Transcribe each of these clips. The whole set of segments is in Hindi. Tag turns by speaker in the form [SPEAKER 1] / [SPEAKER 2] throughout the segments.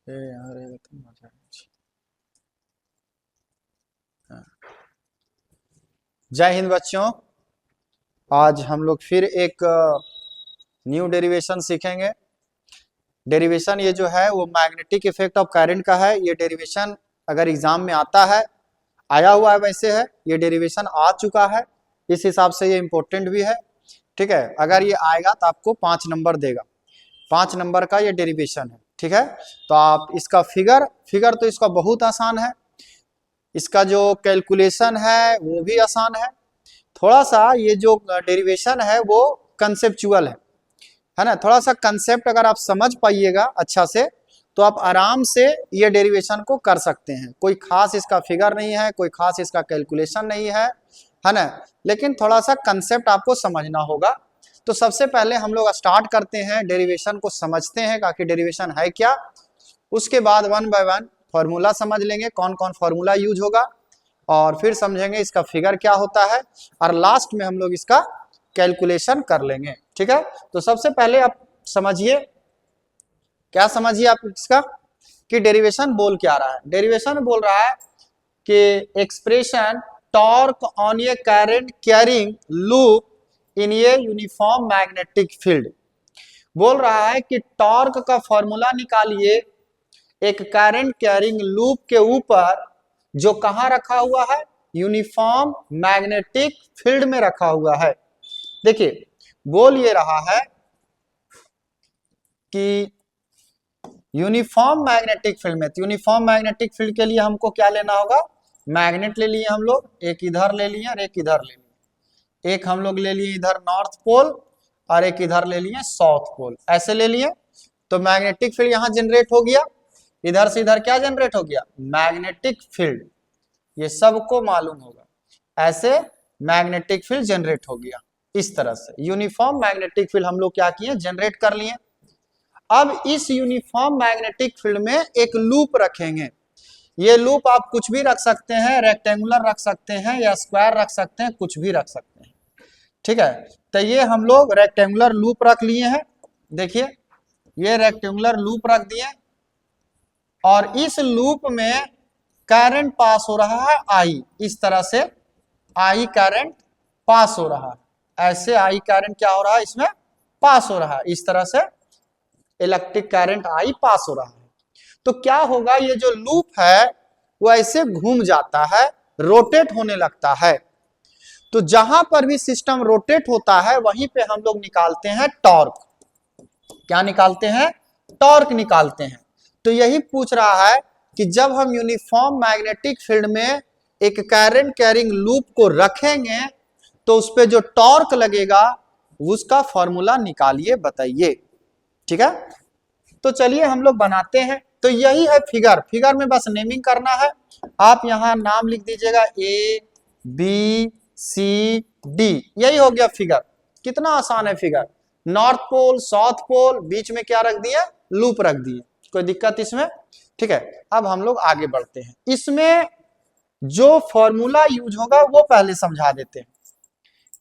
[SPEAKER 1] यार ये तो मजा नहीं। हाँ। जय हिंद बच्चों। आज हम लोग फिर एक न्यू डेरिवेशन सीखेंगे। डेरिवेशन ये जो है वो मैग्नेटिक इफेक्ट ऑफ करंट का है। ये डेरिवेशन अगर एग्जाम में आता है, आया हुआ है, वैसे है, ये डेरिवेशन आ चुका है, इस हिसाब से ये इंपॉर्टेंट भी है। ठीक है, अगर ये आएगा तो आपको 5 नंबर देगा। 5 नंबर का ये डेरिवेशन है। ठीक है, तो आप इसका फिगर फिगर तो इसका बहुत आसान है। इसका जो कैलकुलेशन है वो भी आसान है। थोड़ा सा ये जो डेरिवेशन है वो कंसेप्चुअल है ना। थोड़ा सा कंसेप्ट अगर आप समझ पाइएगा अच्छा से तो आप आराम से ये डेरिवेशन को कर सकते हैं। कोई खास इसका फिगर नहीं है, कोई खास इसका कैलकुलेशन नहीं है ना। लेकिन थोड़ा सा कंसेप्ट आपको समझना होगा। तो सबसे पहले हम लोग स्टार्ट करते हैं, डेरिवेशन को समझते हैं कि आखिर डेरिवेशन है क्या। उसके बाद 1 बाय 1 फॉर्मूला समझ लेंगे, कौन कौन फॉर्मूला यूज होगा, और फिर समझेंगे इसका फिगर क्या होता है, और लास्ट में हम लोग इसका कैलकुलेशन कर लेंगे। ठीक है, तो सबसे पहले आप समझिए, क्या समझिए आप इसका कि डेरिवेशन बोल क्या रहा है। डेरिवेशन बोल रहा है कि expression torque on A current carrying loop in a uniform magnetic field. बोल रहा है कि टॉर्क का फॉर्मूला निकालिए एक करंट कैरिंग लूप के ऊपर, जो कहां रखा हुआ है, यूनिफॉर्म मैग्नेटिक फील्ड में रखा हुआ है। देखिए, बोल ये रहा है कि यूनिफॉर्म मैग्नेटिक फील्ड में, तो यूनिफॉर्म मैग्नेटिक फील्ड के लिए हमको क्या लेना होगा, मैग्नेट ले लिए हम लोग, एक इधर ले लिए और एक इधर ले लिए। एक हम लोग ले लिए इधर नॉर्थ पोल और एक इधर ले लिए साउथ पोल, ऐसे ले लिए। तो मैग्नेटिक फील्ड यहां जनरेट हो गया, इधर से इधर क्या जनरेट हो गया, मैग्नेटिक फील्ड। ये सबको मालूम होगा, ऐसे मैग्नेटिक फील्ड जनरेट हो गया। इस तरह से यूनिफॉर्म मैग्नेटिक फील्ड हम लोग क्या किए, जनरेट कर लिए। अब इस यूनिफॉर्म मैग्नेटिक फील्ड में एक लूप रखेंगे। ये लूप आप कुछ भी रख सकते हैं, रेक्टेंगुलर रख सकते हैं या स्क्वायर रख सकते हैं, कुछ भी रख सकते हैं। ठीक है, तो ये हम लोग रेक्टेंगुलर लूप रख लिए हैं। देखिए, ये रेक्टेंगुलर लूप रख दिए, और इस लूप में करंट पास हो रहा है आई, इस तरह से आई करंट पास हो रहा है। ऐसे आई करंट क्या हो रहा है, इसमें पास हो रहा है, इस तरह से इलेक्ट्रिक करंट आई पास हो रहा है। तो क्या होगा, ये जो लूप है वो ऐसे घूम जाता है, रोटेट होने लगता है। तो जहां पर भी सिस्टम रोटेट होता है वहीं पे हम लोग निकालते हैं टॉर्क। क्या निकालते हैं, टॉर्क निकालते हैं। तो यही पूछ रहा है कि जब हम यूनिफॉर्म मैग्नेटिक फील्ड में एक करंट कैरिंग लूप को रखेंगे तो उस पे जो टॉर्क लगेगा उसका फॉर्मूला निकालिए, बताइए। ठीक है, तो चलिए हम लोग बनाते हैं। तो यही है फिगर, फिगर में बस नेमिंग करना है। आप यहां नाम लिख दीजिएगा ए बी सी डी, यही हो गया फिगर। कितना आसान है figure. North pole, south pole, बीच में क्या रख दिया, लूप रख दिए, कोई दिक्कत इसमें। ठीक है, अब हम लोग आगे बढ़ते हैं। इसमें जो फॉर्मूला यूज होगा वो पहले समझा देते हैं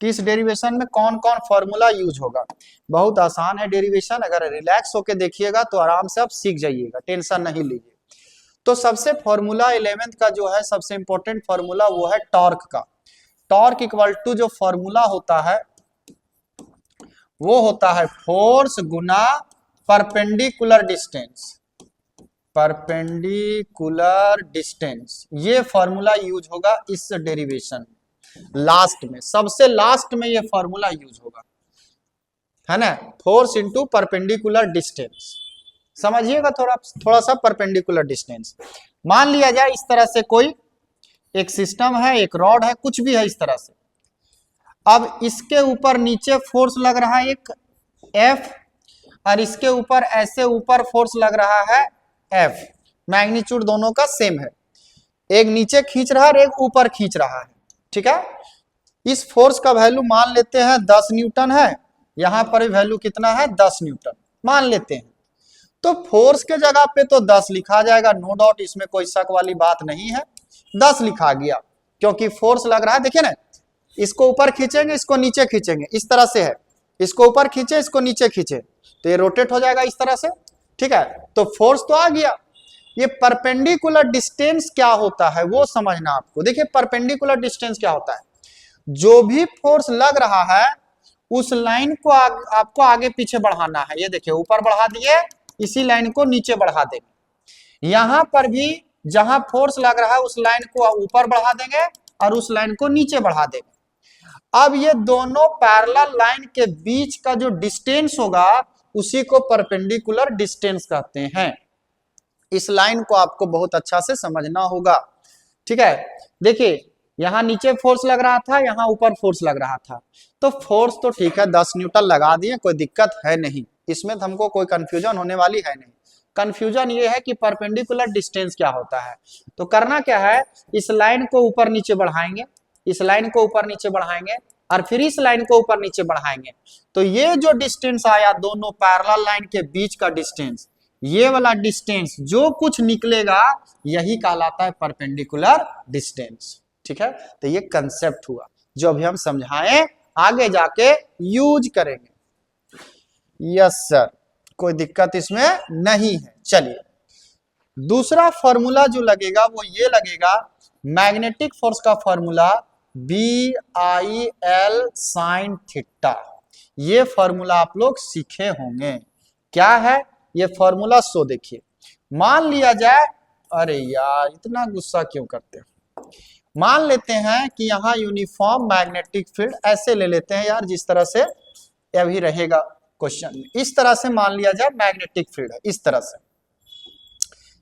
[SPEAKER 1] कि इस डेरिवेशन में कौन कौन फॉर्मूला यूज होगा। बहुत आसान है डेरिवेशन, अगर रिलैक्स होके देखिएगा तो आराम से आप सीख जाइएगा, टेंशन नहीं लीजिए। तो सबसे फॉर्मूला 11th का जो है सबसे इंपॉर्टेंट फॉर्मूला वो है टॉर्क का। टॉर्क इक्वल टू जो फॉर्मूला होता है वो होता है फोर्स गुना परपेंडिकुलर डिस्टेंस। परपेंडिकुलर डिस्टेंस, ये फॉर्मूला यूज होगा इस डेरिवेशन लास्ट में, सबसे लास्ट में ये फॉर्मूला यूज होगा, है ना। फोर्स इंटू परपेंडिकुलर डिस्टेंस, समझिएगा थोड़ा थोड़ा सा। परपेंडिकुलर डिस्टेंस मान लिया जाए इस तरह से, कोई एक सिस्टम है, एक रॉड है, कुछ भी है इस तरह से। अब इसके ऊपर नीचे फोर्स लग रहा है एक F, और इसके ऊपर ऐसे ऊपर फोर्स लग रहा है F। मैग्नीट्यूड दोनों का सेम है, एक नीचे खींच रहा है और एक ऊपर खींच रहा है। ठीक है, इस फोर्स का वैल्यू मान लेते हैं 10 न्यूटन है, यहां पर वैल्यू कितना है, 10 न्यूटन मान लेते हैं। तो फोर्स के जगह पे तो 10 लिखा जाएगा, नो डाउट, इसमें कोई शक वाली बात नहीं है। 10 लिखा गया क्योंकि फोर्स लग रहा है। देखिए ना, इसको ऊपर खींचेंगे, इसको नीचे खींचेंगे, इस तरह से है। इसको ऊपर खींचे, इसको नीचे खींचे, तो ये रोटेट हो जाएगा इस तरह से। ठीक है, तो फोर्स तो आ गया, ये परपेंडिकुलर डिस्टेंस क्या होता है वो समझना आपको। देखिए परपेंडिकुलर डिस्टेंस क्या होता है, जो भी फोर्स लग रहा है उस लाइन को आपको आगे पीछे बढ़ाना है। ये देखिए ऊपर बढ़ा दिए, इसी लाइन को नीचे बढ़ा देंगे। यहां पर भी जहां फोर्स लग रहा है उस लाइन को ऊपर बढ़ा देंगे और उस लाइन को नीचे बढ़ा देंगे। अब ये दोनों पैरेलल लाइन के बीच का जो डिस्टेंस होगा उसी को परपेंडिकुलर डिस्टेंस कहते हैं। इस लाइन को आपको बहुत अच्छा से समझना होगा, ठीक है। देखिए यहां नीचे फोर्स लग रहा था, यहां ऊपर फोर्स लग रहा था, तो फोर्स तो ठीक है 10 न्यूटन लगा दिए, कोई दिक्कत है नहीं, इसमें हमको कोई कंफ्यूजन होने वाली है नहीं। कंफ्यूजन ये है कि परपेंडिकुलर डिस्टेंस क्या होता है। तो करना क्या है, इस लाइन को ऊपर नीचे बढ़ाएंगे, इस लाइन को ऊपर नीचे बढ़ाएंगे और फिर इस लाइन को ऊपर नीचे बढ़ाएंगे। तो ये जो डिस्टेंस आया दोनों पैरेलल लाइन के बीच का डिस्टेंस, ये वाला डिस्टेंस जो कुछ निकलेगा यही कहलाता है परपेंडिकुलर डिस्टेंस, ठीक है। तो ये कंसेप्ट हुआ जो अभी हम समझाएं, आगे जाके यूज करेंगे। यस सर, कोई दिक्कत इसमें नहीं है। चलिए दूसरा फॉर्मूला जो लगेगा वो ये लगेगा, मैग्नेटिक फोर्स का फॉर्मूला BIL sin थीटा। ये फॉर्मूला आप लोग सीखे होंगे। क्या है ये फॉर्मूला, सो देखिए मान लिया जाए, अरे यार इतना गुस्सा क्यों करते हैं, मान लेते हैं कि यहाँ यूनिफॉर्म मैग्नेटिक फील्ड, ऐसे ले लेते हैं यार जिस तरह से अभी रहेगा क्वेश्चन में, इस तरह से मान लिया जाए मैग्नेटिक फील्ड है, इस तरह से,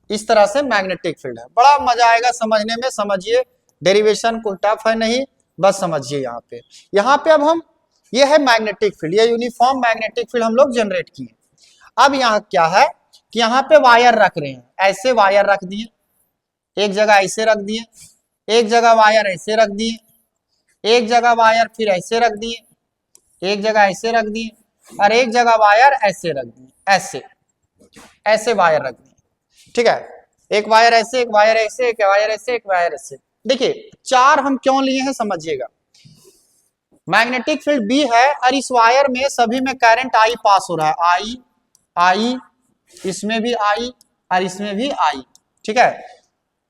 [SPEAKER 1] इस तरह से मैग्नेटिक फील्ड है। बड़ा मजा आएगा समझने में, समझिए डेरिवेशन कोई टफ है नहीं, बस समझिए। यहाँ पे अब हम, ये है मैग्नेटिक फील्ड, ये यूनिफॉर्म मैग्नेटिक फील्ड हम लोग जनरेट किए। अब यहाँ क्या है कि यहाँ पे वायर रख रहे हैं, ऐसे वायर रख दिए, एक जगह ऐसे रख दिए, एक जगह वायर ऐसे रख दिए, एक जगह वायर फिर ऐसे रख दिए, एक जगह ऐसे रख दिए और एक जगह वायर ऐसे रख दिए, ऐसे ऐसे वायर रख दिए, ठीक है। एक वायर ऐसे, एक वायर ऐसे, एक वायर ऐसे, एक वायर ऐसे। देखिए चार हम क्यों लिए हैं समझिएगा। मैग्नेटिक फील्ड B है और इस वायर में सभी में करंट I पास हो रहा है, I, इसमें भी I और इसमें भी I, ठीक है।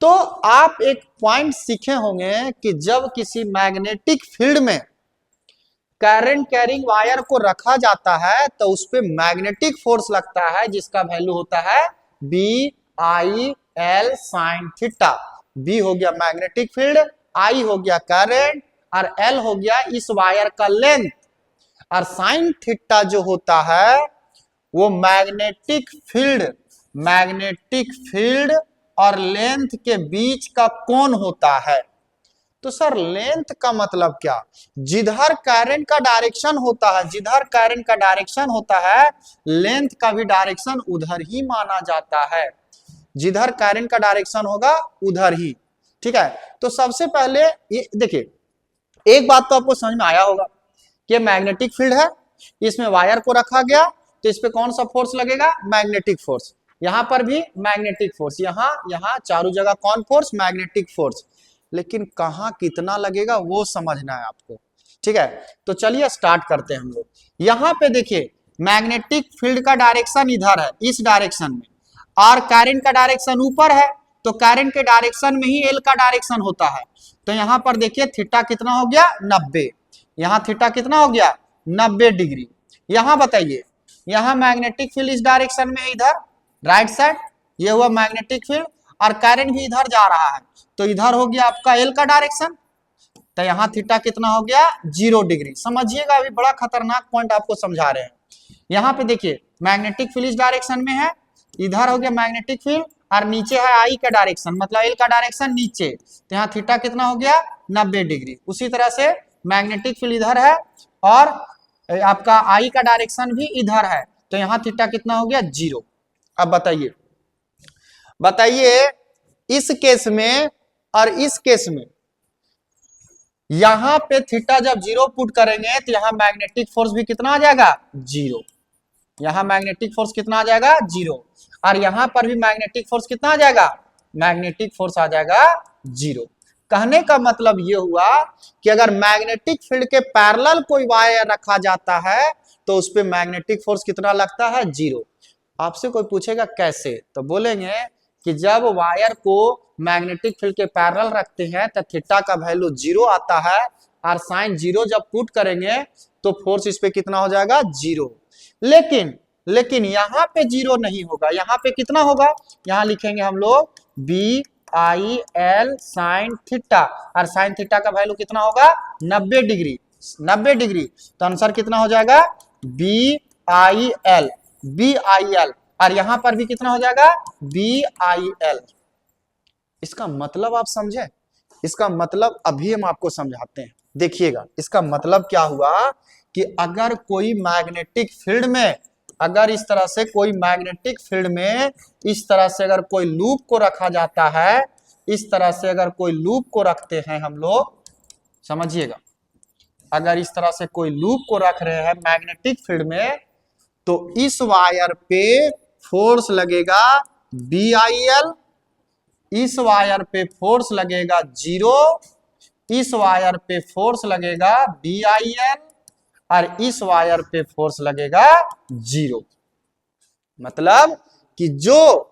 [SPEAKER 1] तो आप एक पॉइंट सीखे होंगे कि जब किसी मैग्नेटिक फील्ड में करंट कैरिंग वायर को रखा जाता है तो उस पे मैग्नेटिक फोर्स लगता है जिसका वैल्यू होता है BIL sin थीटा। B हो गया मैग्नेटिक फील्ड, I हो गया करंट और L हो गया इस वायर का लेंथ, और साइन थीटा जो होता है वो मैग्नेटिक फील्ड और लेंथ के बीच का कोण होता है। तो सर लेंथ का मतलब क्या, जिधर करंट का डायरेक्शन होता है, जिधर करंट का डायरेक्शन होता है लेंथ का भी डायरेक्शन उधर ही माना जाता है, जिधर करंट का डायरेक्शन होगा उधर ही, ठीक है। तो सबसे पहले ये देखिए, एक बात तो आपको समझ में आया होगा कि मैग्नेटिक फील्ड है, इसमें वायर को रखा गया तो इस पे कौन सा फोर्स लगेगा, मैग्नेटिक फोर्स। यहां पर भी मैग्नेटिक फोर्स, यहां चारों जगह कौन फोर्स, मैग्नेटिक फोर्स। लेकिन कहां कितना लगेगा वो समझना है आपको, ठीक है। तो चलिए स्टार्ट करते हैं हम लोग। यहां पे देखिए मैग्नेटिक फील्ड का डायरेक्शन इधर है, इस डायरेक्शन में, और करंट का डायरेक्शन ऊपर है, तो करंट के डायरेक्शन में ही एल का डायरेक्शन होता है। तो यहां पर देखिए थीटा कितना हो गया, 90। यहां थीटा कितना हो गया, 90 डिग्री। यहां बताइए, यहां मैग्नेटिक फील्ड इस डायरेक्शन में, इधर राइट साइड, ये हुआ मैग्नेटिक फील्ड, और करंट भी इधर जा रहा है, तो इधर हो गया आपका एल का डायरेक्शन। तो यहाँ थीटा कितना हो गया, 0 डिग्री। समझिएगा अभी बड़ा खतरनाक पॉइंट आपको समझा रहे हैं। यहाँ पे देखिए मैग्नेटिक फील्ड इस डायरेक्शन में है, इधर हो गया मैग्नेटिक फील्ड, और नीचे है आई का डायरेक्शन, मतलब एल का डायरेक्शन नीचे, तो यहाँ थीटा कितना हो गया, 90 डिग्री। उसी तरह से मैग्नेटिक फील्ड इधर है और आपका आई का डायरेक्शन भी इधर है, तो यहाँ थीटा कितना हो गया, 0। अब बताइए इस केस में और इस केस में, यहां पे थीटा जब 0 पुट करेंगे तो यहां मैग्नेटिक फोर्स भी कितना आ जाएगा, 0। यहां मैग्नेटिक फोर्स कितना आ जाएगा, 0, और यहां पर भी मैग्नेटिक फोर्स कितना आ जाएगा, मैग्नेटिक फोर्स आ जाएगा 0। कहने का मतलब ये हुआ कि अगर मैग्नेटिक फील्ड के पैरेलल कोई वायर रखा जाता है तो उस पे मैग्नेटिक फोर्स कितना लगता है, 0। आपसे कोई पूछेगा कैसे, तो बोलेंगे कि जब वायर को मैग्नेटिक फील्ड के पैरेलल रखते हैं तो थीटा का वैल्यू 0 आता है, और साइन 0 जब पुट करेंगे तो फोर्स इस पे कितना हो जाएगा 0। लेकिन यहाँ पे 0 नहीं होगा, यहाँ पे कितना होगा, यहाँ लिखेंगे हम लोग BIL साइन थीटा, और साइन थीटा का वैल्यू कितना होगा 90 डिग्री। 90 डिग्री तो आंसर कितना हो जाएगा BIL। और यहां पर भी कितना हो जाएगा BIL। इसका मतलब आप समझे, इसका मतलब अभी हम आपको समझाते हैं। देखिएगा इसका मतलब क्या हुआ कि अगर कोई मैग्नेटिक फील्ड में, अगर इस तरह से कोई मैग्नेटिक फील्ड में इस तरह से अगर कोई लूप को रखा जाता है, इस तरह से अगर कोई लूप को रखते हैं हम लोग, समझिएगा, अगर इस तरह से कोई लूप को रख रहे हैं मैग्नेटिक फील्ड में, तो इस वायर पे फोर्स लगेगा BIL, इस वायर पे फोर्स लगेगा 0, इस वायर पे फोर्स लगेगा BIL, और इस वायर पे फोर्स लगेगा 0। मतलब कि जो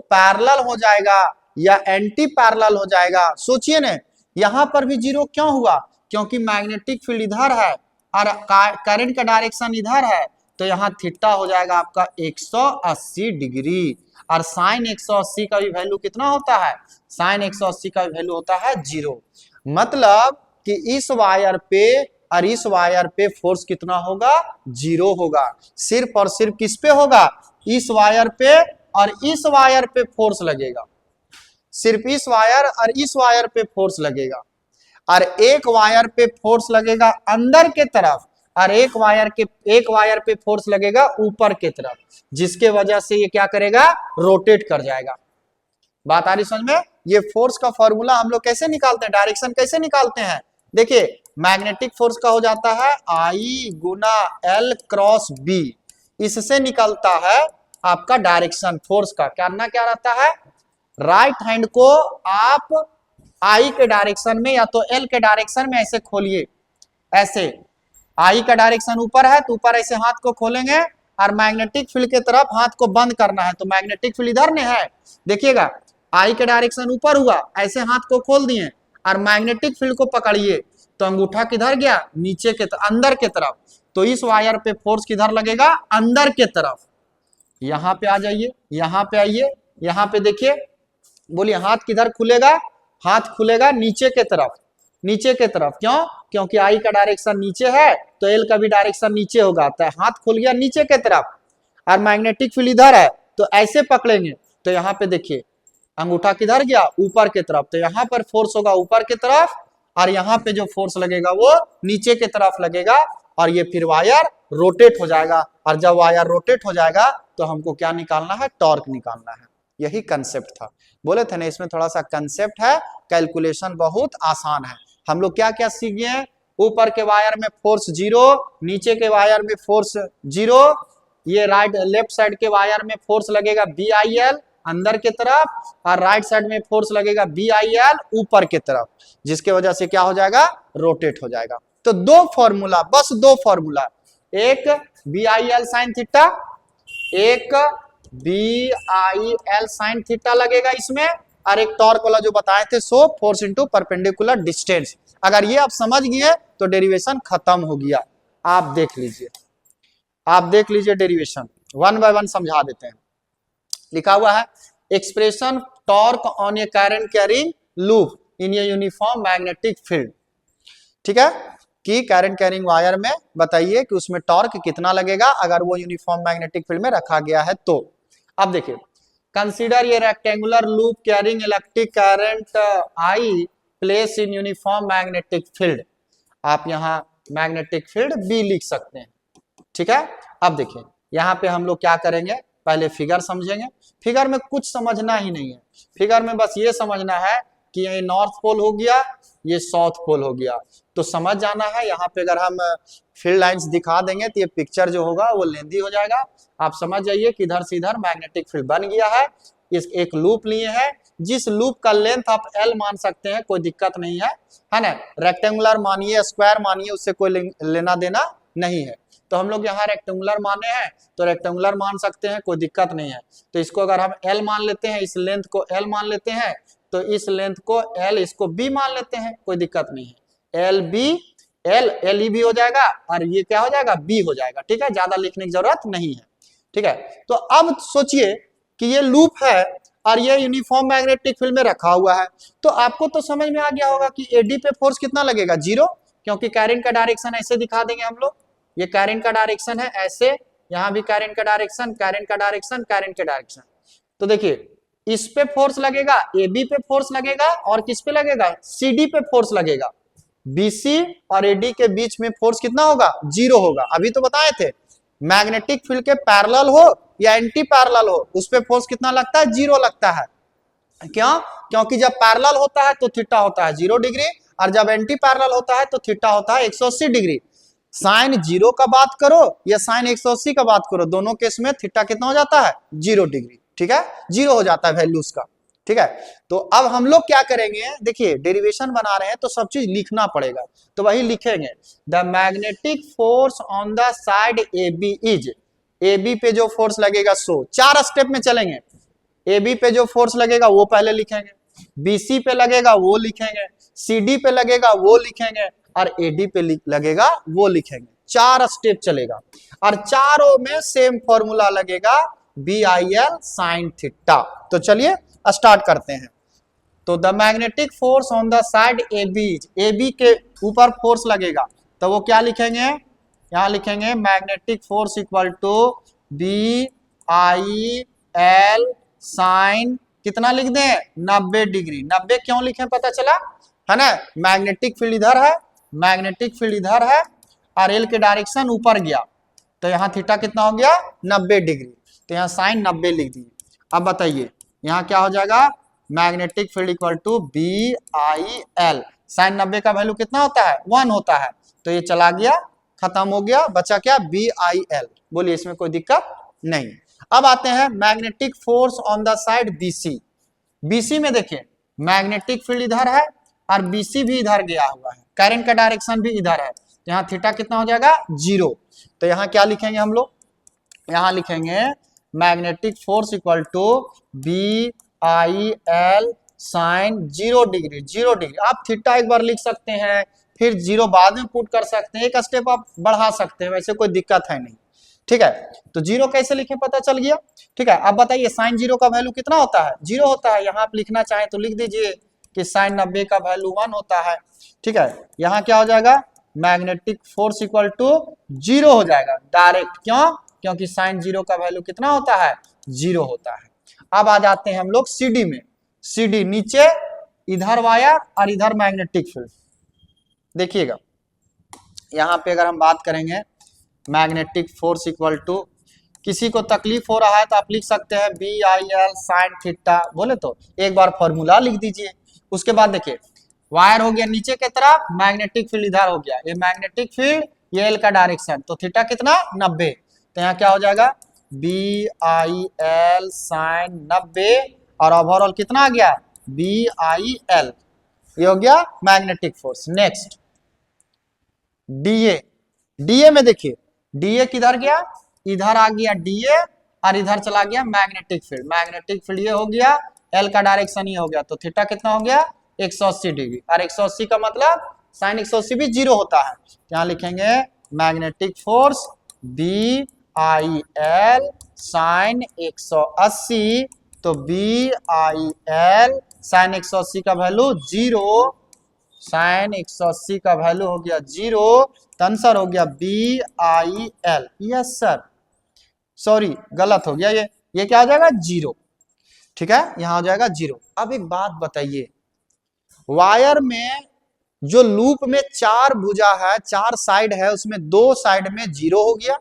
[SPEAKER 1] पैरेलल हो जाएगा या एंटी पैरेलल हो जाएगा, सोचिए ना, यहां पर भी 0 क्यों हुआ, क्योंकि मैग्नेटिक फील्ड इधर है और करंट का डायरेक्शन इधर है, तो यहाँ थीटा हो जाएगा आपका 180 डिग्री। और साइन 180 का भी वैल्यू कितना होता है, साइन 180 का वैल्यू होता है 0। मतलब कि इस वायर पे और इस वायर पे फोर्स कितना होगा 0 होगा। सिर्फ और सिर्फ किस पे होगा, इस वायर पे और इस वायर पे फोर्स लगेगा, सिर्फ इस वायर और इस वायर पे फोर्स लगेगा। और एक वायर पे फोर्स लगेगा अंदर के तरफ, और एक वायर पे फोर्स लगेगा ऊपर के तरफ, जिसके वजह से ये क्या करेगा, रोटेट कर जाएगा। बात आ रही समझ में। ये फोर्स का फॉर्मूला हम लोग कैसे निकालते हैं, डायरेक्शन कैसे निकालते हैं, देखिए मैग्नेटिक फोर्स का हो जाता है I Guna L cross B, इससे निकलता है आपका डायरेक्शन फोर्स का। करना क्या रहता है, राइट हैंड को आप I के डायरेक्शन में या तो L के डायरेक्शन में ऐसे खोलिए, ऐसे I का डायरेक्शन ऊपर है तो ऊपर ऐसे हाथ को खोलेंगे, और मैग्नेटिक फील्ड के तरफ हाथ को बंद करना है, तो मैग्नेटिक फील्ड इधर में है, देखिएगा I के डायरेक्शन ऊपर हुआ, ऐसे हाथ को खोल दिए और मैग्नेटिक फील्ड को पकड़िए, तो अंगूठा किधर गया, नीचे के अंदर के तरफ, तो इस वायर पे फोर्स किधर लगेगा, अंदर के तरफ। यहाँ पे आ जाइए, यहाँ पे आइए, यहाँ पे देखिए, बोलिए हाथ किधर खुलेगा, हाथ खुलेगा नीचे के तरफ, नीचे के तरफ। क्यों, क्योंकि I का डायरेक्शन नीचे है तो L का भी डायरेक्शन नीचे होगा, तो हाथ खुल गया नीचे के तरफ, और मैग्नेटिक फील्ड इधर है तो ऐसे पकड़ेंगे, तो यहाँ पे देखिए अंगूठा किधर गया, ऊपर के तरफ, तो यहाँ पर फोर्स होगा ऊपर के तरफ, और यहाँ पे जो फोर्स लगेगा वो नीचे के तरफ लगेगा, और ये फिर वायर रोटेट हो जाएगा। और जब वायर रोटेट हो जाएगा तो हमको क्या निकालना है, टॉर्क निकालना है। यही कंसेप्ट था, बोले थे ना इसमें थोड़ा सा कंसेप्ट है, कैलकुलेशन बहुत आसान है। हम लोग क्या क्या सीख गए, ऊपर के वायर में फोर्स 0, नीचे के वायर में फोर्स 0, ये राइट लेफ्ट साइड के वायर में फोर्स लगेगा BIL अंदर के तरफ, और राइट साइड में फोर्स लगेगा BIL ऊपर के तरफ, जिसके वजह से क्या हो जाएगा, रोटेट हो जाएगा। तो दो फॉर्मूला, बस दो फॉर्मूला, एक BIL साइन थीटा, एक BIL साइन थीटा लगेगा इसमें, और एक टॉर्क वाला जो बताए थे, so force into perpendicular distance. अगर ये आप समझ गए तो डेरिवेशन खत्म हो गया। आप देख लीजिए, आप देख लीजिए डेरिवेशन, वन बाय वन समझा देते हैं। लिखा हुआ है expression torque on A current carrying loop in a uniform magnetic field. ठीक है, कि करंट कैरिंग वायर में बताइए कि उसमें टॉर्क कितना लगेगा अगर वो यूनिफॉर्म मैग्नेटिक फील्ड में रखा गया है तो। अब देखिए, कंसीडर ये rectangular loop carrying electric current I place in uniform magnetic field. आप यहाँ मैग्नेटिक फील्ड B लिख सकते हैं। ठीक है, अब देखिए यहाँ पे हम लोग क्या करेंगे, पहले फिगर समझेंगे। फिगर में कुछ समझना ही नहीं है, फिगर में बस ये समझना है कि ये नॉर्थ पोल हो गया, ये साउथ पोल हो गया, तो समझ जाना है। यहाँ पे अगर हम फील्ड लाइंस दिखा देंगे तो ये पिक्चर जो होगा वो लेंदी हो जाएगा। आप समझ जाइए कि इधर से इधर मैग्नेटिक फील्ड बन गया है। इस एक लूप लिए हैं, जिस लूप का लेंथ आप L मान सकते हैं, कोई दिक्कत नहीं है ना। रेक्टेंगुलर मानिए, स्क्वायर मानिए, उससे कोई लेना देना नहीं है। तो हम लोग यहाँ रेक्टेंगुलर माने हैं तो रेक्टेंगुलर मान सकते हैं, कोई दिक्कत नहीं है। तो इसको अगर हम एल मान लेते हैं, इस लेंथ को एल मान लेते हैं, तो इस लेंथ को एल, इसको बी मान लेते हैं, कोई दिक्कत नहीं है। L B, L L E भी हो जाएगा और ये क्या हो जाएगा, बी हो जाएगा। ठीक है, ज्यादा लिखने की जरूरत नहीं है। ठीक है, तो अब सोचिए कि ये लूप है और ये यूनिफॉर्म मैग्नेटिक फील्ड में रखा हुआ है, तो आपको तो समझ में आ गया होगा कि एडी पे फोर्स कितना लगेगा, 0, क्योंकि कैरेंट का डायरेक्शन ऐसे दिखा देंगे हम लोग। ये कैरेंट का डायरेक्शन है ऐसे, यहाँ भी कैरेंट का डायरेक्शन, कैरेंट का डायरेक्शन, कैरेंट का डायरेक्शन। तो देखिए इस पे फोर्स लगेगा, ए बी पे फोर्स लगेगा और किस पे लगेगा, सी डी पे फोर्स लगेगा। बीसी और एडी के बीच में फोर्स कितना होगा, 0 होगा। अभी तो बताए थे मैग्नेटिक फील्ड के पैरेलल हो या एंटी पैरेलल हो, उस पे फोर्स कितना लगता है, 0 लगता है। क्यों, क्योंकि जब पैरेलल होता है तो थीटा होता है 0 डिग्री और जब एंटी पैरेलल होता है तो थीटा होता है 180 डिग्री। साइन 0 का बात करो या साइन 180 का बात करो, दोनों केस में थीटा कितना हो जाता है, 0 डिग्री। ठीक है, 0 हो जाता है वैल्यूज का। ठीक है, तो अब हम लोग क्या करेंगे, देखिए डेरिवेशन बना रहे हैं तो सब चीज लिखना पड़ेगा, तो वही लिखेंगे। The magnetic force on the side A B is, A B पे जो फोर्स लगेगा, सो 4 स्टेप में चलेंगे। ए बी पे जो फोर्स लगेगा वो पहले लिखेंगे, बीसी पे लगेगा वो लिखेंगे, सी डी पे लगेगा वो लिखेंगे और एडी पे लगेगा वो लिखेंगे। 4 स्टेप चलेगा और चारों में सेम फॉर्मूला लगेगा, B I L sine theta. तो चलिए स्टार्ट करते हैं। तो the magnetic force on the side A B, A B के ऊपर फोर्स लगेगा तो वो क्या लिखेंगे, यहां लिखेंगे magnetic force equal to B I L sine, कितना लिख दें, 90 डिग्री। 90 क्यों लिखें पता चला है ना, मैग्नेटिक फील्ड इधर है, मैग्नेटिक फील्ड इधर है और एल के डायरेक्शन ऊपर गया, तो यहाँ थीटा कितना हो गया, 90 डिग्री। तो यहाँ साइन 90 लिख दिए। अब बताइए यहाँ क्या हो जाएगा, magnetic field equal to B I L, sine 90 का वैल्यू कितना होता है, 1 होता है। तो ये चला गया, खत्म हो गया, बचा क्या, बी आई एल। बोलिए इसमें कोई दिक्कत नहीं। अब आते हैं magnetic force on the side BC. BC में देखिए मैग्नेटिक फील्ड इधर है और बीसी भी इधर गया हुआ है, करंट का डायरेक्शन भी इधर है, तो यहाँ थीटा कितना हो जाएगा, 0। तो यहाँ क्या लिखेंगे हम लोग, यहाँ लिखेंगे magnetic force equal to B I L sine 0 degree, 0 degree. आप थीटा एक बार लिख सकते हैं, फिर 0 बाद में पुट कर सकते हैं, एक स्टेप आप बढ़ा सकते हैं, वैसे कोई दिक्कत है नहीं। ठीक है, तो 0 कैसे लिखें पता चल गया। ठीक है, अब बताइए साइन 0 का वैल्यू कितना होता है, 0 होता है। यहाँ आप लिखना चाहें तो लिख दीजिए कि साइन 90 का वैल्यू 1 होता है। ठीक है, यहाँ क्या हो जाएगा, मैग्नेटिक फोर्स इक्वल टू 0 हो जाएगा डायरेक्ट। क्यों, क्योंकि साइन 0 का वैल्यू कितना होता है, 0 होता है। अब आ जाते हैं हम लोग सीडी में। सीडी नीचे इधर वायर और इधर मैग्नेटिक फील्ड। देखिएगा यहाँ पे अगर हम बात करेंगे मैग्नेटिक फोर्स इक्वल टू, किसी को तकलीफ हो रहा है तो आप लिख सकते हैं B I L sine theta, बोले तो एक बार फॉर्मूला लिख दीजिए। उसके बाद देखिए वायर हो गया नीचे की तरफ, मैग्नेटिक फील्ड इधर हो गया, ये मैग्नेटिक फील्ड, ये एल का डायरेक्शन, तो थीटा कितना, 90। तो यहाँ क्या हो जाएगा, बी आई एल साइन 90 और ओवरऑल कितना आ गया, बी आई एल, ये हो गया magnetic force. Next DA, DA में देखिए डीए किधर गया, इधर आ गया डीए और इधर चला गया मैग्नेटिक फील्ड। मैग्नेटिक फील्ड ये हो गया, एल का डायरेक्शन ये हो गया, तो थीटा कितना हो गया, 180 डिग्री। और 180 का मतलब साइन 180 भी 0 होता है। यहाँ लिखेंगे magnetic force B I L sine 180, तो बी आई एल साइन 180 का वैल्यू 0, साइन 180 का वैल्यू हो गया 0, तो आंसर हो गया B I L. Yes sir, sorry गलत हो गया, ये क्या हो जाएगा, 0। ठीक है, यहां हो जाएगा 0। अब एक बात बताइए, वायर में जो लूप में 4 भुजा है, 4 साइड है, उसमें 2 साइड में 0 हो गया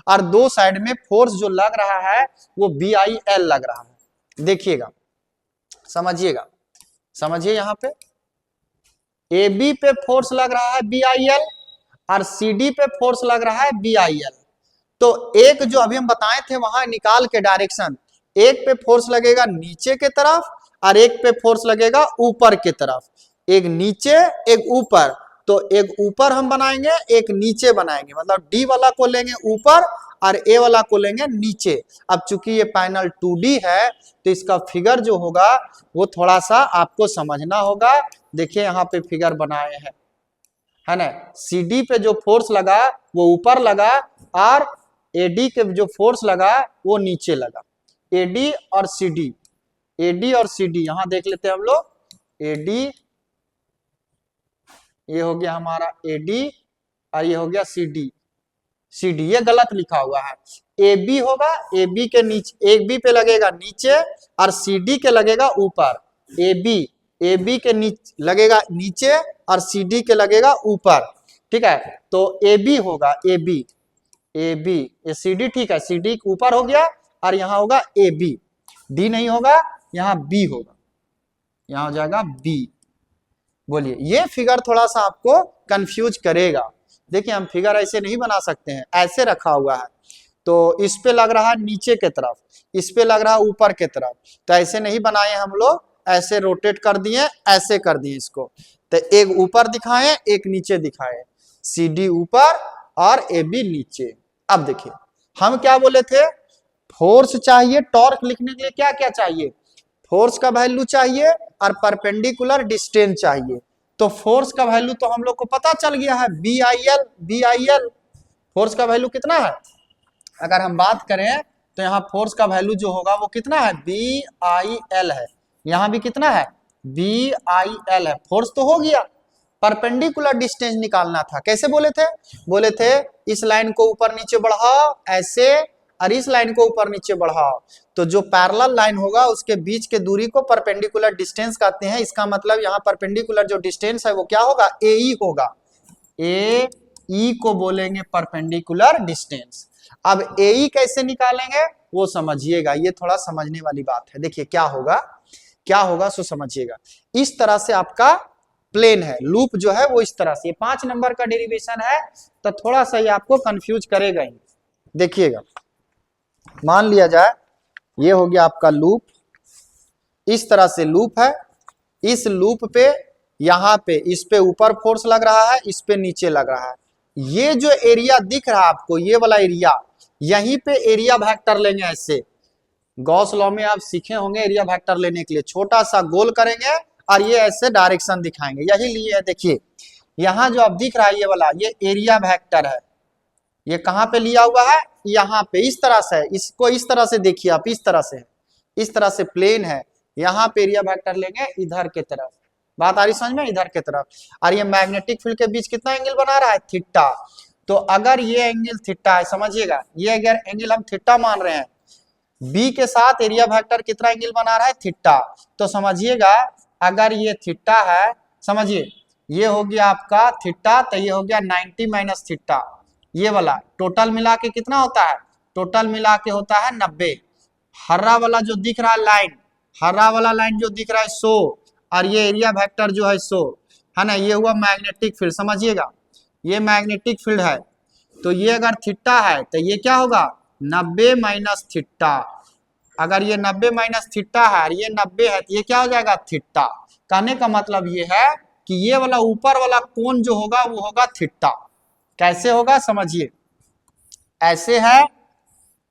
[SPEAKER 1] और 2 साइड में फोर्स जो लग रहा है वो बी आई एल लग रहा है। देखिएगा, समझिएगा, समझिए यहाँ पे ए बी पे फोर्स लग रहा है बी आई एल और सी डी पे फोर्स लग रहा है बी आई एल। तो एक जो अभी हम बताए थे वहां निकाल के डायरेक्शन, एक पे फोर्स लगेगा नीचे के तरफ और एक पे फोर्स लगेगा ऊपर के तरफ, एक नीचे एक ऊपर। तो एक ऊपर हम बनाएंगे, एक नीचे बनाएंगे, मतलब डी वाला को लेंगे ऊपर और ए वाला को लेंगे नीचे। अब चूंकि ये पैनल 2D है तो इसका फिगर जो होगा वो थोड़ा सा आपको समझना होगा। देखिए यहाँ पे फिगर बनाए हैं, है ना। CD पे जो फोर्स लगा वो ऊपर लगा और AD के जो फोर्स लगा वो नीचे लगा। AD और CD, AD और CD यहां देख लेते हैं हम लोग। AD, ये हो गया हमारा AD और ये हो गया CD। CD ये गलत लिखा हुआ है, AB होगा, AB के नीचे, AB पे लगेगा नीचे और CD के लगेगा ऊपर। AB के नीचे लगेगा नीचे और CD के लगेगा ऊपर, ठीक है। तो AB होगा, AB ये CD, ठीक है, CD ऊपर हो गया और यहाँ होगा AB, D नहीं होगा, यहाँ B होगा, यहाँ हो जाएगा B। बोलिए, ये फिगर थोड़ा सा आपको कंफ्यूज करेगा। देखिए हम फिगर ऐसे नहीं बना सकते हैं, ऐसे रखा हुआ है तो इस पे लग रहा है नीचे के तरफ, इस पे लग रहा है ऊपर के तरफ, तो ऐसे नहीं बनाए हम लोग, ऐसे रोटेट कर दिए, ऐसे कर दिए इसको। तो एक ऊपर दिखाए, एक नीचे दिखाए, CD ऊपर और AB नीचे। अब देखिए हम क्या बोले थे, फोर्स चाहिए, टॉर्क लिखने के लिए क्या क्या चाहिए, फोर्स का वैल्यू चाहिए और परपेंडिकुलर डिस्टेंस चाहिए। तो फोर्स का वैल्यू तो हम लोग को पता चल गया है, BIL। फोर्स का वैल्यू कितना है, अगर हम बात करें तो यहाँ फोर्स का वैल्यू जो होगा वो कितना है, BIL है। यहाँ भी कितना है, BIL है। फोर्स तो हो गया, परपेंडिकुलर डिस्टेंस निकालना था। कैसे बोले थे इस लाइन को ऊपर नीचे बढ़ाओ ऐसे और इस लाइन को ऊपर नीचे बढ़ाओ, तो जो पैरेलल लाइन होगा उसके बीच के दूरी को परपेंडिकुलर डिस्टेंस कहते हैं। इसका मतलब यहाँ परपेंडिकुलर जो डिस्टेंस है वो क्या होगा, AE होगा। AE को बोलेंगे परपेंडिकुलर डिस्टेंस। अब AE कैसे निकालेंगे वो समझिएगा, ये थोड़ा समझने वाली बात है। देखिए क्या होगा सो समझिएगा। इस तरह से आपका प्लेन है, लूप जो है वो इस तरह से, 5 नंबर का डेरिवेशन है तो थोड़ा सा ये आपको कंफ्यूज करेगा ही। देखिएगा, मान लिया जाए ये हो गया आपका लूप, इस तरह से लूप है, इस लूप पे यहाँ पे इस पे ऊपर फोर्स लग रहा है, इस पे नीचे लग रहा है। ये जो एरिया दिख रहा है आपको, ये वाला एरिया, यहीं पे एरिया वेक्टर लेंगे। ऐसे गॉस लॉ में आप सीखे होंगे एरिया वेक्टर लेने के लिए, छोटा सा गोल करेंगे और ये ऐसे डायरेक्शन दिखाएंगे, यही लिए है। देखिए यहाँ जो अब दिख रहा है ये वाला, ये एरिया वेक्टर है। ये कहाँ पे लिया हुआ है, यहाँ पे, इस तरह से। इसको इस तरह से देखिए आप, इस तरह से प्लेन है, यहाँ पे एरिया वेक्टर लेंगे इधर के तरफ। बात आ रही समझ में, इधर के तरफ। और ये मैग्नेटिक फील्ड के बीच कितना एंगल बना रहा है, थीटा। तो अगर ये एंगल थीटा है, समझिएगा, ये अगर एंगल हम थीटा मान रहे हैं, बी के साथ एरिया वेक्टर कितना एंगल बना रहा है, थीटा। तो समझिएगा अगर ये थीटा है, समझिए ये हो गया आपका थीटा, तो ये हो गया 90 माइनस थीटा। ये वाला टोटल मिला के कितना होता है, टोटल मिला के होता है 90। हरा वाला जो दिख रहा है लाइन, हरा वाला लाइन जो दिख रहा है 100, और ये एरिया वेक्टर जो है 100, है ना। ये हुआ मैग्नेटिक फील्ड, समझिएगा ये मैग्नेटिक फील्ड है। तो ये अगर थीटा है तो ये क्या होगा, 90 माइनस थीटा। अगर ये 90 माइनस थीटा है और ये 90 है तो ये क्या हो जाएगा, थीटा। कहने का मतलब ये है कि ये वाला ऊपर वाला कोण जो होगा वो होगा थीटा। कैसे होगा समझिए, ऐसे है,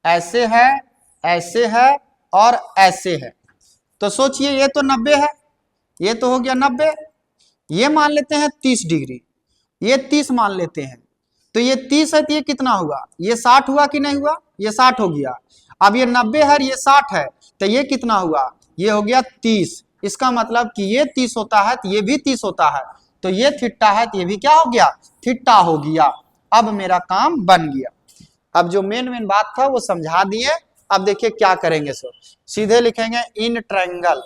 [SPEAKER 1] ऐसे है, ऐसे है और ऐसे है। तो सोचिए ये तो 90 है, ये तो हो गया 90, ये मान लेते हैं 30 डिग्री, ये 30 मान लेते हैं। तो ये 30 है तो ये कितना हुआ, ये 60 हुआ कि नहीं हुआ, ये 60 हो गया। अब ये 90 है, ये 60 है, तो ये कितना हुआ, ये हो गया 30। इसका मतलब कि ये 30 होता है तो ये भी 30 होता है, तो ये थीटा है तो ये भी क्या हो गया, थीटा हो गया। अब मेरा काम बन गया। अब जो मेन बात था वो समझा दिए। अब देखिए क्या करेंगे, सो सीधे लिखेंगे इन ट्रायंगल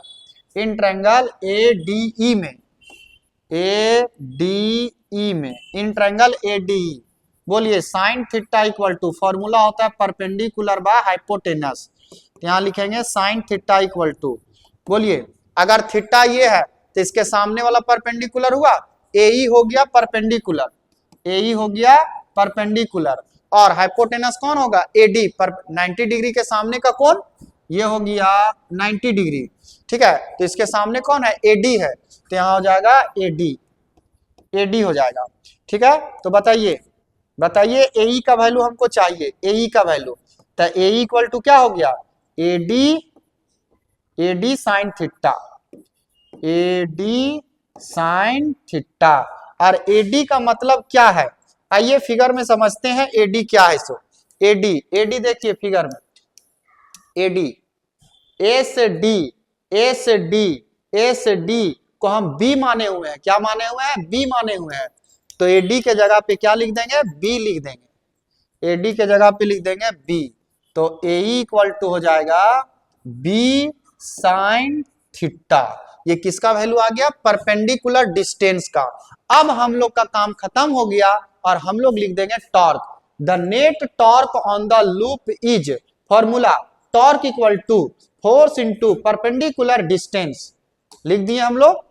[SPEAKER 1] ADE में, इन ट्रायंगल ADE। बोलिए sine theta equal to, formula होता है परपेंडिकुलर बाय हाइपोटेनस, यहाँ लिखेंगे साइन थीटा इक्वल टू। बोलिए अगर थीटा ये है तो इसके सामने वाला परपेंडिकुलर हुआ, AE हो गया परपेंडिकुलर, AE हो गया परपेंडिकुलर, और हाइपोटेनस कौन होगा, AD पर 90 डिग्री के सामने का कौन, ये हो गया 90 डिग्री, ठीक है। तो इसके सामने कौन है, AD है, तो यहाँ हो जाएगा AD। AD हो जाएगा। ठीक है, तो बताइए बताइए AE का वैल्यू हमको चाहिए, AE का वैल्यू। तो AE इक्वल टू क्या हो गया, AD sine theta, AD sine theta. और AD का मतलब क्या है, आइए फिगर में समझते हैं AD क्या है। सो AD देखिए फिगर में, AD एस डी को हम बी माने हुए हैं, क्या माने हुए हैं, बी माने हुए हैं। तो AD के जगह पे क्या लिख देंगे, बी लिख देंगे, AD के जगह पे लिख देंगे बी। तो AE इक्वल टू हो जाएगा बी साइन थीटा। ये किसका वैल्यू आ गया, परपेंडिकुलर डिस्टेंस का। अब हम लोग का काम खत्म हो गया और हम लोग लिख देंगे torque. The net torque on the loop is, formula torque equal to force into perpendicular distance, लिख दिए हम लोग,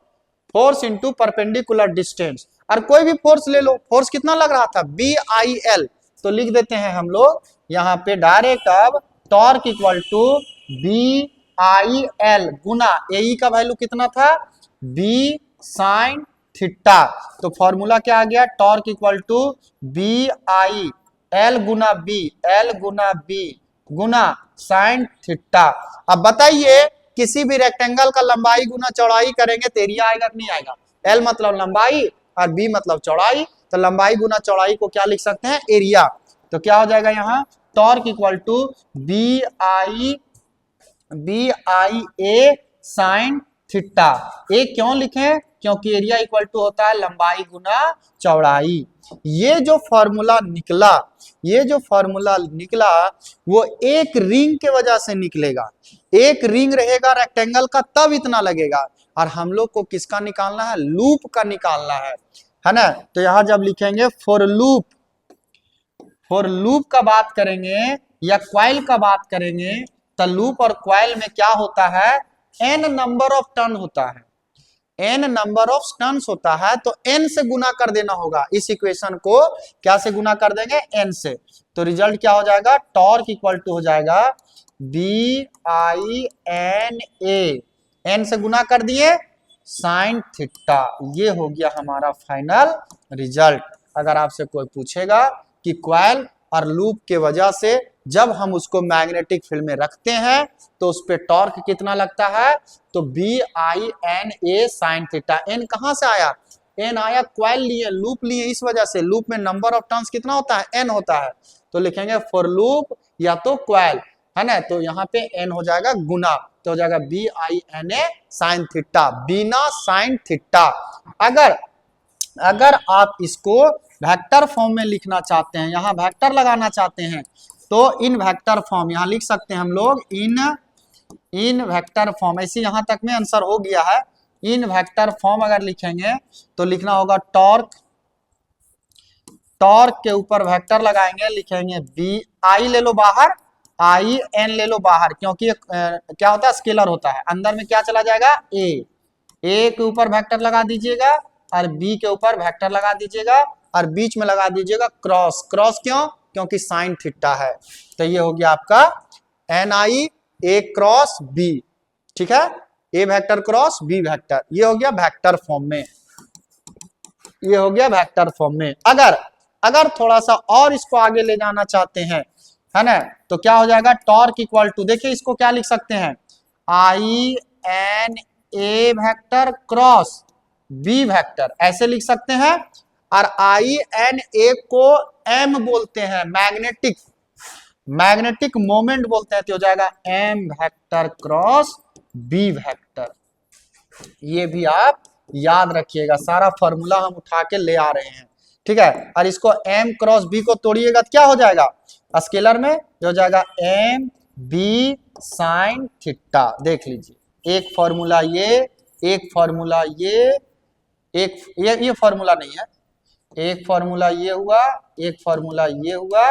[SPEAKER 1] फोर्स इंटू परपेंडिकुलर डिस्टेंस। और कोई भी फोर्स ले लो, फोर्स कितना लग रहा था, BIL, तो लिख देते हैं हम लोग यहाँ पे डायरेक्ट। अब टॉर्क इक्वल टू BIL गुना AE का वैल्यू कितना था, बी साइन थीटा। तो फॉर्मूला क्या आ गया, टॉर्क इक्वल टू BIL गुना बी, L गुना बी गुना साइन थीटा। अब बताइए किसी भी रेक्टेंगल का लंबाई गुना चौड़ाई करेंगे तो एरिया आएगा कि नहीं आएगा, L मतलब लंबाई और B मतलब चौड़ाई, तो लंबाई गुना चौड़ाई को क्या लिख सकते हैं, एरिया। तो क्या हो जाएगा यहाँ, torque equal to BIA sine theta. A क्यों लिखें, क्योंकि एरिया इक्वल टू होता है लंबाई गुना चौड़ाई। ये जो फॉर्मूला निकला, ये जो फॉर्मूला निकला वो एक रिंग के वजह से निकलेगा। एक रिंग रहेगा रेक्टेंगल का तब इतना लगेगा, और हम लोग को किसका निकालना है, लूप का निकालना है ना। तो यहां जब लिखेंगे फॉर लूप का बात करेंगे या क्वाइल का बात करेंगे, तो लूप और क्वाइल में क्या होता है, n नंबर ऑफ टर्न होता है, n नंबर ऑफ टर्न्स होता है। तो n से गुना कर देना होगा, इस इक्वेशन को क्या से गुना कर देंगे, n से। तो रिजल्ट क्या हो जाएगा, टॉर्क इक्वल टू हो जाएगा BINA, n से गुना कर दिए साइन थीटा। ये हो गया हमारा फाइनल रिजल्ट। अगर आपसे कोई पूछेगा कि क्वाइल और लूप के वजह से जब हम उसको मैग्नेटिक फील्ड में रखते हैं तो उस पे टॉर्क कितना लगता है, तो BINA साइन थीटा। n कहां से आया, n आया क्वाइल लिए, लूप लिए, इस वजह से। लूप में नंबर ऑफ टर्न्स कितना होता है, n होता है। तो लिखेंगे फॉर लूप या तो क्वाइल, है ना। तो यहाँ पे n हो जाएगा गुना, तो हो जाएगा BINA साइन थीटा, बिना साइन थीटा। अगर आप इसको वेक्टर फॉर्म में लिखना चाहते हैं, यहाँ वेक्टर लगाना चाहते हैं, तो इन वेक्टर फॉर्म यहाँ लिख सकते हैं हम लोग, इन वेक्टर फॉर्म। ऐसे यहाँ तक में आंसर हो गया है। इन वेक्टर फॉर्म अगर लिखेंगे तो लिखना होगा टॉर्क के ऊपर वेक्टर लगाएंगे, लिखेंगे BI ले लो बाहर, IN ले लो बाहर, क्योंकि क्या होता है, स्केलर होता है। अंदर में क्या चला जाएगा, A के ऊपर वेक्टर लगा दीजिएगा और B के ऊपर वेक्टर लगा दीजिएगा और बीच में लगा दीजिएगा क्रॉस। क्यों, क्योंकि साइन थीटा है। तो ये हो गया आपका NI A क्रॉस B, ठीक है, A vector cross B vector. ये हो गया वेक्टर फॉर्म में, ये हो गया वेक्टर फॉर्म में। अगर थोड़ा सा और इसको आगे ले जाना चाहते हैं, है ना, तो क्या हो जाएगा, टॉर्क इक्वल टू, देखिए इसको क्या लिख सकते हैं, INA vector cross B vector, ऐसे लिख सकते हैं। और INA को M बोलते हैं, मैग्नेटिक मोमेंट बोलते हैं, तो हो जाएगा M vector cross B vector. ये भी आप याद रखिएगा, सारा फॉर्मूला हम उठा के ले आ रहे हैं, ठीक है। और इसको M क्रॉस B को तोड़िएगा तो क्या हो जाएगा, स्केलर में जो हो जाएगा MB साइन थीटा। देख लीजिए, एक फॉर्मूला ये, एक फॉर्मूला ये, ये फॉर्मूला नहीं है, एक फॉर्मूला ये हुआ, एक फॉर्मूला ये हुआ,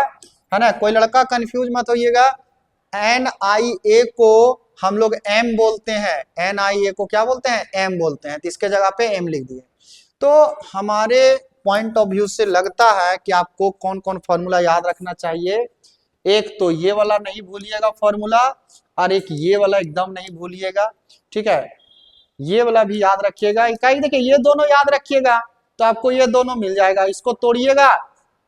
[SPEAKER 1] है ना। कोई लड़का कंफ्यूज मत होइएगा, NIA को हम लोग M बोलते हैं, NIA को क्या बोलते हैं, M बोलते हैं, तो इसके जगह पे M लिख दिए। तो हमारे पॉइंट ऑफ व्यू से लगता है कि आपको कौन कौन फॉर्मूला याद रखना चाहिए। एक तो ये वाला नहीं भूलिएगा फॉर्मूला, और एक ये वाला एकदम नहीं भूलिएगा, ठीक है। ये वाला भी याद रखिएगा, देखिए ये दोनों याद रखिएगा, तो आपको ये दोनों मिल जाएगा। इसको तोड़िएगा,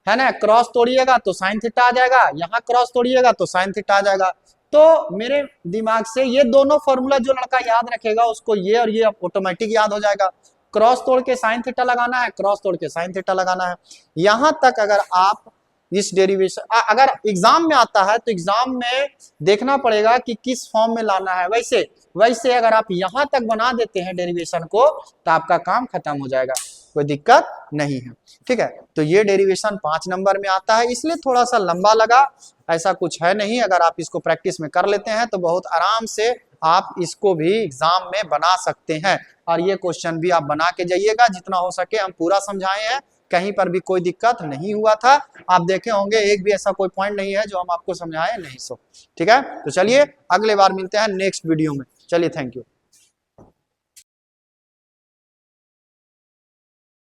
[SPEAKER 1] है ना, क्रॉस तोड़िएगा तो साइन थीटा आ जाएगा, यहाँ क्रॉस तोड़िएगा तो साइन थीटा आ जाएगा। तो मेरे दिमाग से ये दोनों फॉर्मूला जो लड़का याद रखेगा उसको ये और ये ऑटोमेटिक याद हो जाएगा। क्रॉस तोड़ के साइन थीटा लगाना है, क्रॉस तोड़ के साइन थीटा लगाना है। यहां तक अगर आप इस डेरिवेशन अगर एग्जाम में आता है तो एग्जाम में देखना पड़ेगा कि किस फॉर्म में लाना है। वैसे अगर आप यहां तक बना देते हैं डेरिवेशन को तो आपका काम खत्म हो जाएगा, कोई दिक्कत नहीं है। ठीक है, तो ये डेरिवेशन 5 नंबर में आता है, इसलिए थोड़ा सा लंबा लगा, ऐसा कुछ है नहीं। अगर आप इसको प्रैक्टिस में कर लेते हैं तो बहुत आराम से आप इसको भी एग्जाम में बना सकते हैं। और ये क्वेश्चन भी आप बना के जाइएगा, जितना हो सके हम पूरा समझाए हैं, कहीं पर भी कोई दिक्कत नहीं हुआ था। आप देखे होंगे एक भी ऐसा कोई पॉइंट नहीं है जो हम आपको समझाए नहीं। सो ठीक है, तो चलिए अगले बार मिलते हैं नेक्स्ट वीडियो में। चलिए, थैंक यू।